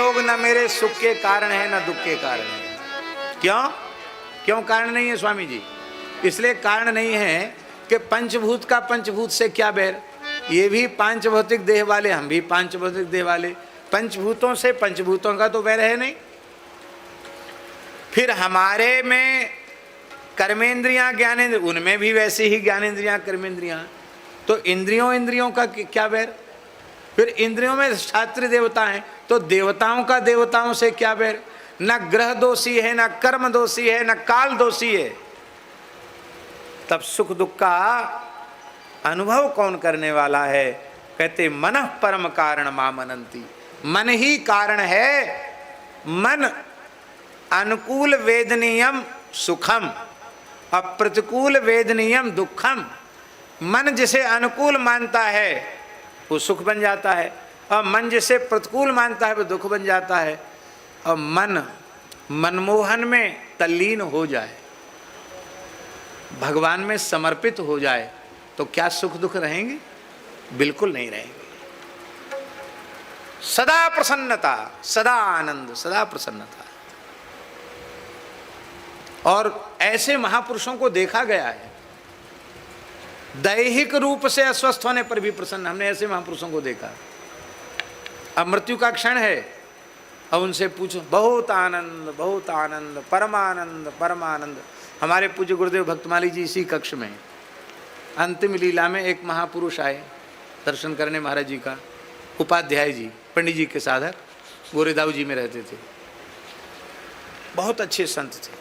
योग न मेरे सुख के कारण है न दुख के कारण है। क्यों कारण नहीं है स्वामी जी? इसलिए कारण नहीं है कि पंचभूत का पंचभूत से क्या बैर। ये भी पांच भौतिक देह वाले, हम भी पांच भौतिक देह वाले, पंचभूतों से पंचभूतों का तो बैर है नहीं। फिर हमारे में कर्मेंद्रियां ज्ञानेंद्रिय, उनमें भी वैसे ही ज्ञानेंद्रियां कर्मेंद्रियां, तो इंद्रियों का क्या बैर। फिर इंद्रियों में शास्त्रीय देवता हैं, तो देवताओं का देवताओं से क्या बैर। न ग्रह दोषी है, न कर्म दोषी है, न काल दोषी है। तब सुख दुख का अनुभव कौन करने वाला है? कहते मनः परम कारण मामनंती। मन ही कारण है। मन अनुकूल वेदनीयम सुखम, अप्रतिकूल वेदनीयम दुखम। मन जिसे अनुकूल मानता है वो सुख बन जाता है, और मन जिसे प्रतिकूल मानता है वो दुख बन जाता है। और मन मनमोहन में तल्लीन हो जाए, भगवान में समर्पित हो जाए, तो क्या सुख दुख रहेंगे? बिल्कुल नहीं रहेंगे। सदा प्रसन्नता, सदा आनंद, सदा प्रसन्नता। और ऐसे महापुरुषों को देखा गया है, दैहिक रूप से अस्वस्थ होने पर भी प्रसन्न। हमने ऐसे महापुरुषों को देखा। अब मृत्यु का क्षण है, अब उनसे पूछो, बहुत आनंद, बहुत आनंद, परमानंद, परमानंद। हमारे पूज्य गुरुदेव भक्तमाली जी इसी कक्ष में अंतिम लीला में एक महापुरुष आए दर्शन करने महाराज जी का, उपाध्याय जी, पंडित जी के साधक, गोरेदाऊ जी में रहते थे, बहुत अच्छे संत थे।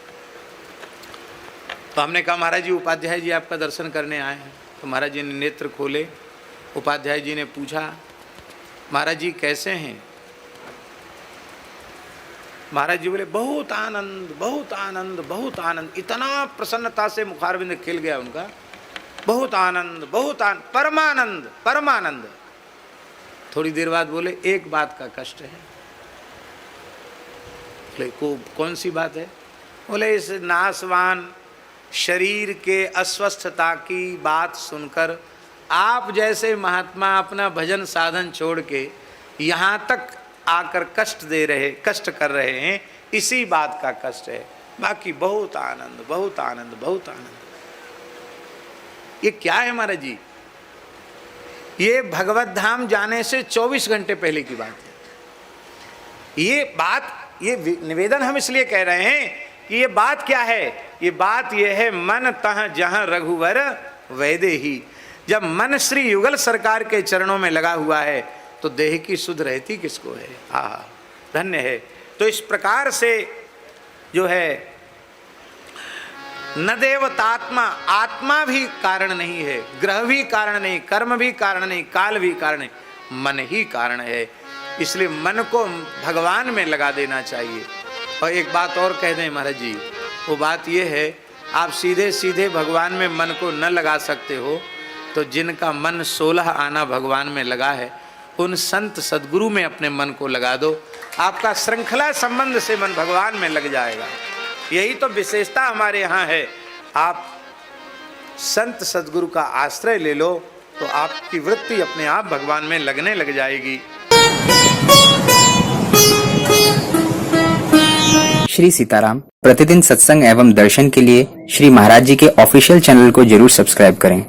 तो हमने कहा महाराज जी, उपाध्याय जी आपका दर्शन करने आए हैं। तो महाराज जी ने नेत्र खोले, उपाध्याय जी ने पूछा, महाराज जी कैसे हैं? महाराज जी बोले, बहुत आनंद, बहुत आनंद, बहुत आनंद। इतना प्रसन्नता से मुखारविंद खिल गया उनका, बहुत आनंद, बहुत आनंद, परमानंद, परमानंद। थोड़ी देर बाद बोले, एक बात का कष्ट है। बोले कौन सी बात है? बोले इस नासवान शरीर के अस्वस्थता की बात सुनकर आप जैसे महात्मा अपना भजन साधन छोड़ के यहाँ तक आकर कष्ट कर रहे हैं, इसी बात का कष्ट है। बाकी बहुत आनंद, बहुत आनंद, बहुत आनंद। ये क्या है महाराज जी? ये भगवत धाम जाने से 24 घंटे पहले की बात है। ये बात, ये निवेदन हम इसलिए कह रहे हैं कि ये बात क्या है? ये बात ये है, मन तह जहाँ रघुवर वैदे ही। जब मन श्री युगल सरकार के चरणों में लगा हुआ है तो देह की सुध रहती किसको है? हाँ, धन्य है। तो इस प्रकार से जो है, न देवतात्मा, आत्मा भी कारण नहीं है, ग्रह भी कारण नहीं, कर्म भी कारण नहीं, काल भी कारण नहीं, मन ही कारण है। इसलिए मन को भगवान में लगा देना चाहिए। और एक बात और कह दें महाराज जी, वो बात ये है, आप सीधे सीधे भगवान में मन को न लगा सकते हो, तो जिनका मन 16 आना भगवान में लगा है, उन संत सद्गुरु में अपने मन को लगा दो, आपका श्रृंखला संबंध से मन भगवान में लग जाएगा। यही तो विशेषता हमारे यहाँ है। आप संत सद्गुरु का आश्रय ले लो तो आपकी वृत्ति अपने आप भगवान में लगने लग जाएगी। श्री सीताराम प्रतिदिन सत्संग एवं दर्शन के लिए श्री महाराज जी के ऑफिशियल चैनल को जरूर सब्सक्राइब करें।